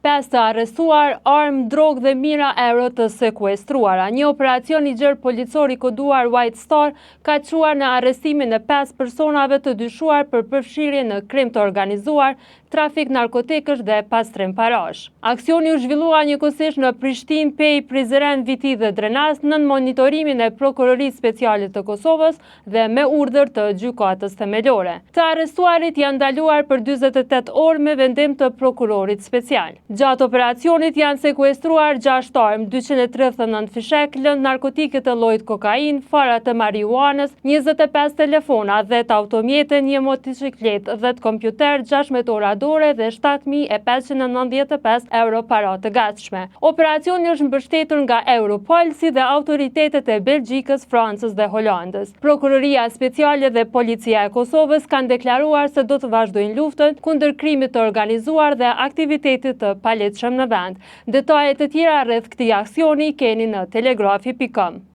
5 të arrestuar, armë, drogë dhe mijëra euro të sekuestruara. Një operacion i gjerë policor i koduar White Star ka çuar në arrestimin e 5 personave të dyshuar për përfshirje në krim të organizuar, trafik narkotikësh dhe pastrim parash. Aksioni u zhvillua njëkohësisht në Prishtinë, Pej, Prizren, Viti dhe Drenas nën monitorimin e Prokurorisë Speciale të Kosovës dhe me urdhër të gjykatës themelore. Të arrestuarit janë ndaluar për 48 orë me vendim të prokurorit special. Gjatë operacionit janë sekuestruar 6 armë, 239 fishek, lëndë narkotike të llojit kokain, fara të marijuanës, 25 telefona, 10 automjete, një motosiklet, 10 kompjuter, 16 oradore dhe 7.595 euro para të gatshme. Operacioni është mbështetur nga Europol si dhe autoritetet e Belgjikës, Francës dhe Holandës. Prokuroria Speciale dhe Policia e Kosovës kanë deklaruar se do të vazhdojnë luftën kundër krimit të organizuar dhe aktivitetit të paletshëm në vend. Detajet të tjera rreth këtij aksioni keni në telegrafi.com.